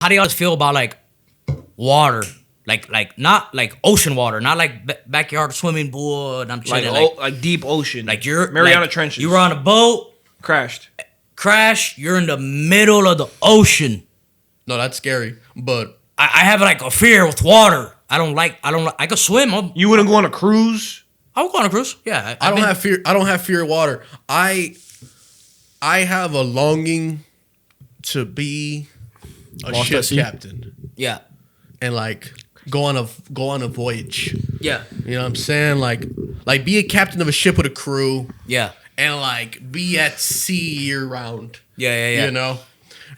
How do y'all feel about like water? Like not like ocean water, not like backyard swimming pool. And I'm chilling like deep ocean. like you're Mariana like, Trenches. You were on a boat, Crashed. crash. You're in the middle of the ocean. No, that's scary. But I have like a fear with water. I don't like. I could swim. You wouldn't go on a cruise? I would go on a cruise. Yeah, I don't have fear. I don't have fear of water. I have a longing to be a Lost ship at sea? captain Yeah, and like go on a voyage. yeah, You know what I'm saying? Like be a captain of a ship with a crew yeah, and like be at sea year round. yeah. You know?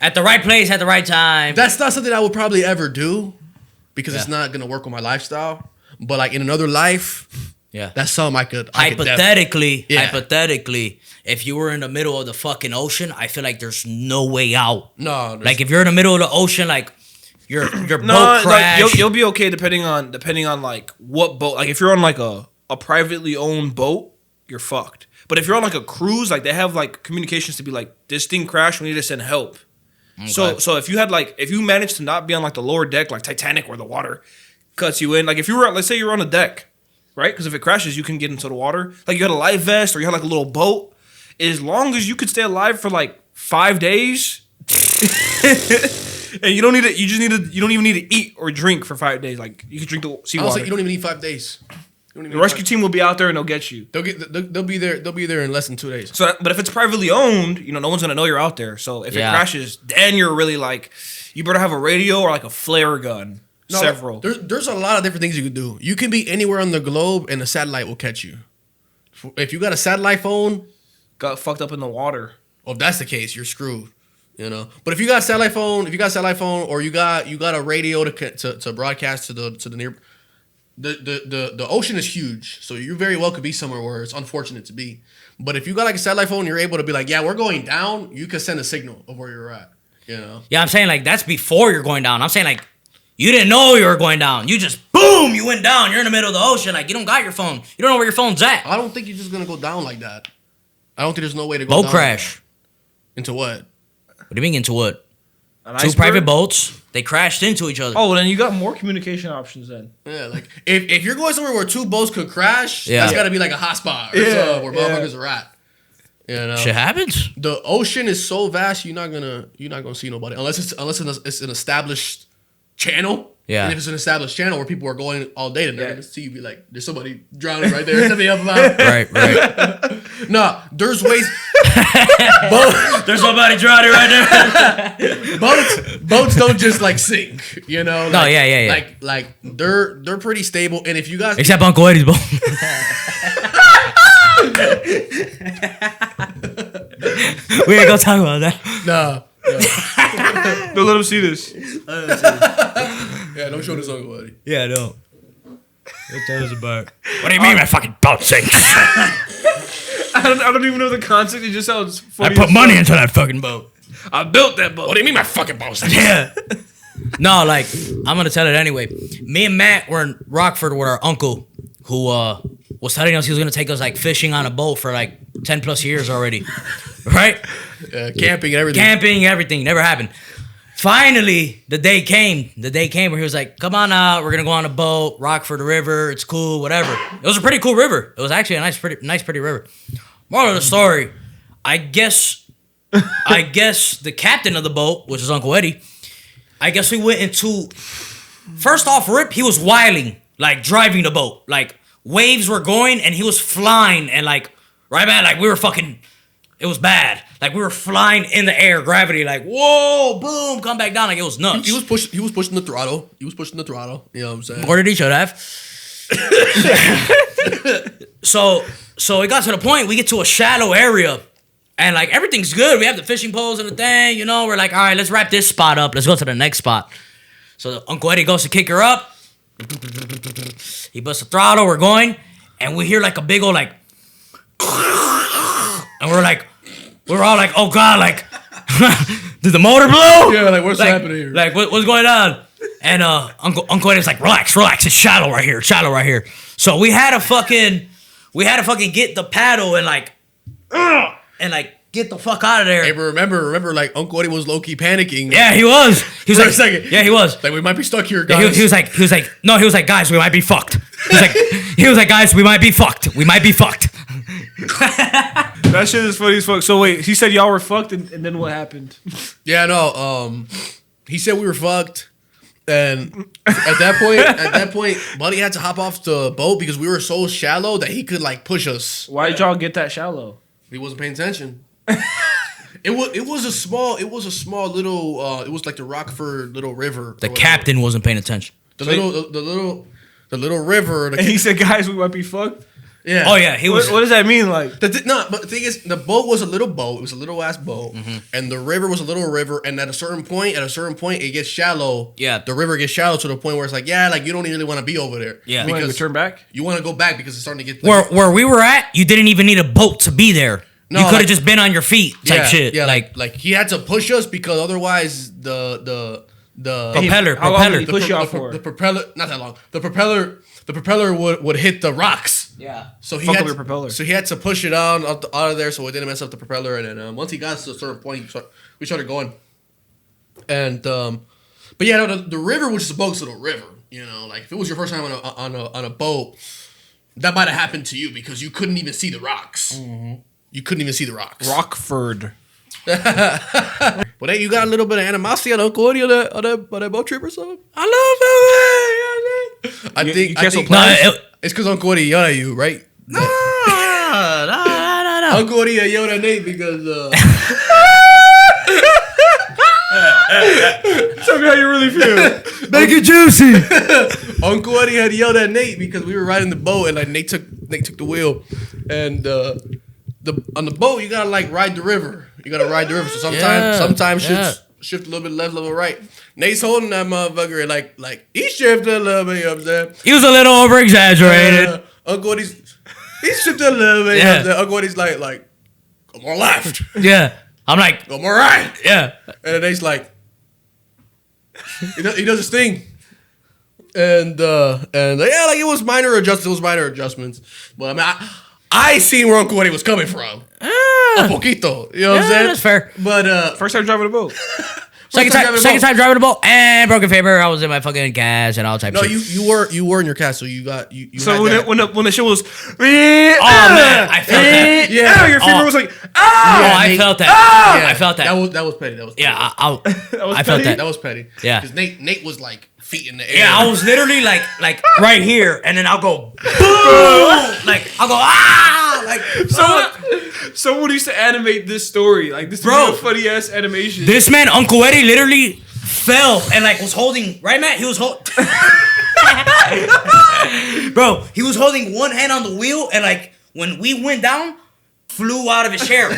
At the right place, at the right time. That's not something I would probably ever do because it's Yeah. not gonna work with my lifestyle. But like in another life, Yeah. that's something I could Hypothetically, Yeah. hypothetically, if you were in the middle of the fucking ocean, I feel like there's no way out. No, Like if you're in the middle of the ocean, like your No, boat like crashed. you'll be okay depending on like what boat. Like if you're on like a privately owned boat, you're fucked. But if you're on like a cruise, like they have like communications to be like, this thing crashed, we need to send help. So if you had like if you managed to not be on like the lower deck, like Titanic, where the water cuts you in, like if you were, let's say you were on a deck, right? Because if it crashes, you can get into the water. Like you had a life vest or you had like a little boat. As long as you could stay alive for like 5 days, and you don't need to. You just need to. You don't even need to eat or drink for 5 days. Like you can drink the I was seawater. like, you don't even need 5 days. You don't even The need rescue 5 team will be out there and they'll get you. They'll be there. They'll be there in less than 2 days. So, but if it's privately owned, you know, no one's gonna know you're out there. So if Yeah. it crashes, then you're really like, you better have a radio or like a flare gun. No, Several. There's a lot of different things you can do. You can be anywhere on the globe and a satellite will catch you. If you got a satellite phone, Got fucked up in the water. well, if that's the case, you're screwed. You know. But if you got a satellite phone, or you got a radio to broadcast to the near, the ocean is huge, so you very well could be somewhere where it's unfortunate to be. But if you got like a satellite phone, you're able to be like, yeah, we're going down. You can send a signal of where you're at. You know. Yeah, I'm saying like that's before you're going down. I'm saying like you didn't know you were going down. You just boom, you went down. You're in the middle of the ocean. Like you don't got your phone. You don't know where your phone's at. I don't think you're just gonna go down like that. I don't think there's no way to go Boat down crash. into what? What do you mean into what? An Two iceberg? private boats. They crashed into each other. Oh, well, then you got more communication options then. Yeah, like if you're going somewhere where two boats could crash, Yeah. that's got to be like a hot spot or Yeah, something where yeah. motherfuckers are at. You know, Shit happens. the ocean is so vast, you're not gonna see nobody unless it's an established channel. Yeah. And if it's an established channel where people are going all day, then they're gonna see you be like, there's somebody drowning right there. Somebody help them out. Right. Nah, there's ways. There's somebody drowning right there. Boats don't just like sink. You know. No, yeah. Like they're pretty stable, and if you guys Except Uncle Eddie's boat. We ain't gonna talk about that. nah. Don't let them see this. Yeah, don't show this Uncle Eddie. Yeah, no. Tell us about. What do you mean my fucking boat sinks? I don't even know the concept. It just sounds I funny. put money into that fucking boat. I built that boat. What do you mean my fucking boat sinks? Yeah. No, like, I'm gonna tell it anyway. Me and Matt were in Rockford with our uncle, who was telling us he was gonna take us like fishing on a boat for like 10 plus years already. Right? Camping and everything. Camping, everything. Never happened. Finally, the day came where he was like, come on out, we're gonna go on a boat, Rockford River, it's cool, whatever. It was a pretty cool river. It was actually a nice, pretty river. Moral of the story, I guess the captain of the boat, which is Uncle Eddie, I guess we went into, first off rip, he was whiling, like driving the boat. Like waves were going and he was flying and like, right man, like we were fucking, it was bad. Like we were flying in the air, gravity, like, whoa, boom, come back down. Like it was nuts. He was pushing the throttle. You know what I'm saying? Or did he should have? So it got to the point, we get to a shallow area. And like everything's good. We have the fishing poles and the thing, you know. We're like, all right, let's wrap this spot up. Let's go to the next spot. So Uncle Eddie goes to kick her up. He busts the throttle. We're going, and we hear like a big old like, and we're all like, oh god, like, did the motor blow? Yeah, like what's happening here? Like what's going on? And Uncle Eddie's like, relax, it's shallow right here. So we had to fucking get the paddle and like get the fuck out of there. Hey, but remember, like Uncle Eddie was low key panicking. Yeah, he was. He was For like, a second. yeah, he was. Like we might be stuck here, Yeah, guys. he was like, no, he was like, guys, we might be fucked. He was like, guys, we might be fucked. We might be fucked. That shit is funny as fuck. So wait, he said y'all were fucked, and then what happened? Yeah, no. He said we were fucked, and at that point, Buddy had to hop off the boat because we were so shallow that he could like push us. Why did y'all get that shallow? He wasn't paying attention. It was a small little. It was like the Rockford little river. The captain wasn't paying attention. The little river. And he said, "Guys, we might be fucked." Yeah. Oh yeah, he was. What does that mean? Like, But the thing is, the boat was a little boat. It was a little ass boat, and the river was a little river. And at a certain point, it gets shallow. Yeah. the river gets shallow to the point where it's like, yeah, like you don't really want to be over there. Yeah. you want to because turn back? you want to go back because it's starting to get like, Where we were at, you didn't even need a boat to be there. No, you could have like- just been on your feet type shit. Yeah, like like he had to push us because otherwise the propeller, How long propeller. did he push y'all for? the propeller, not that long. The propeller would hit the rocks. Yeah. So he Fuck had up your propeller. So he had to push it out of there so it didn't mess up the propeller. And then once he got to a certain point, we started going. And but yeah, no, the river was supposed to the river. You know, like if it was your first time on a boat, that might have happened to you because you couldn't even see the rocks. You couldn't even see the rocks. Rockford. But hey, you got a little bit of animosity on Uncle Eddie on that boat trip or something? I love him. I You think canceled No, plans? it's because Uncle Eddie yelled at you, right? no. Uncle Eddie yelled at Nate because Tell me how you really feel. Make it juicy. Uncle Eddie had yelled at Nate because we were riding the boat and like Nate took the wheel, and on the boat you gotta like ride the river. You gotta ride the river. So sometimes shift a little bit left, a little right. Nate's holding that motherfucker and like he shifted a little bit up there. He was a little over exaggerated. Uncle Eddie's he shifted a little bit up there. Uncle Eddie's like go more left, Yeah. I'm like, go more right, yeah. and then Nate's like he does his thing. And yeah, like it was minor adjustments. But I mean, I seen where Uncle Eddie was coming from. A poquito, you know what I'm saying? That's fair. But First time driving a boat. Second time driving the boat and broken finger. I was in my fucking gas and all type no, shit. you were in your cast, so you So had when that. the shit was, Oh man, I felt that. Yeah. your finger was like, Oh, ah. I felt that. Yeah, I felt that. That was petty. That was petty. Yeah, I felt petty? that. that was petty. Yeah. because Nate was like feet in the air. Yeah, I was literally like right here, and then I'll go boom, like I'll go like Someone used to animate this story. Like, this Bro. is a funny ass animation. this man Uncle Eddie literally fell and like was holding right, Matt. He was holding, bro. He was holding one hand on the wheel, and like when we went down, flew out of his chair.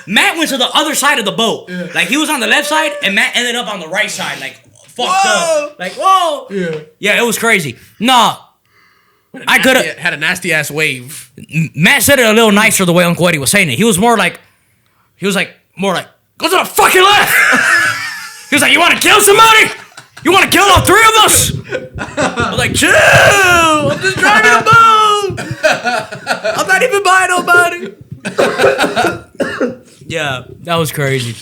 Matt went to the other side of the boat. Like he was on the left side, and Matt ended up on the right side. Like fucked up. Like whoa. Yeah, it was crazy. Nah. I could have. had a nasty ass wave. Matt said it a little nicer the way Uncle Eddie was saying it. He was more like, more like, go to the fucking left. He was like, you want to kill somebody? You want to kill all three of us? I was like, chill. I'm just driving a boat. I'm not even buying nobody. Yeah, that was crazy.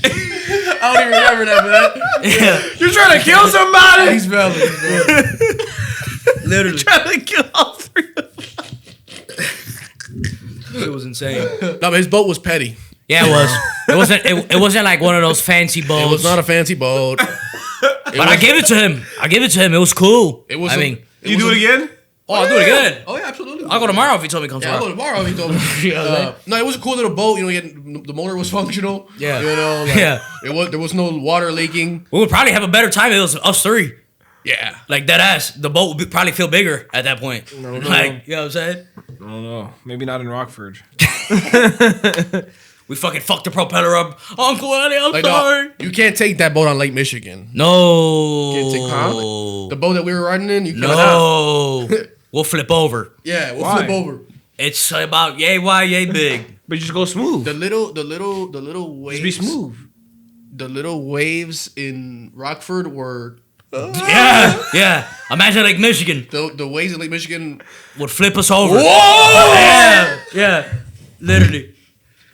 I don't even remember that, man. Yeah, You're trying to kill somebody. He's valid. literally. Trying to kill all three of them. It was insane. No, but his boat was petty. Yeah, it was. It wasn't like one of those fancy boats. It was not a fancy boat. But I gave it to him. It was cool. It was. I mean, You do it again? oh, I'll do it again. Oh yeah, absolutely. I'll go tomorrow if he told me to come Yeah, I'll go tomorrow. tomorrow. He told me. No, it was a cool little boat. You know, the motor was functional. Yeah. You know. Like, Yeah. There was no water leaking. We would probably have a better time if it was us three. Yeah. Like that ass. The boat would probably feel bigger at that point. No. Like, you know what I'm saying? I don't know. Maybe not in Rockford. We fucking fucked the propeller up. Uncle Eddie, I'm Like, sorry. no, you can't take that boat on Lake Michigan. No. Can't take the boat that we were riding in. You cannot. No. We'll flip over. Yeah, we'll Why? flip over. It's about yay wide, yay big. But you just go smooth. The little waves. Just be smooth. The little waves in Rockford were Yeah. Yeah. Imagine like Michigan the waves in Lake Michigan. would flip us over. Whoa! Yeah. Yeah. Literally.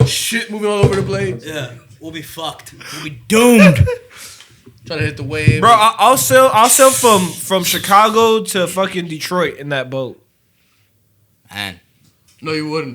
Shit moving all over the place. Yeah, we'll be fucked. We'll be doomed. Trying to hit the wave. Bro, I'll sail from Chicago to fucking Detroit in that boat. Man, No, you wouldn't.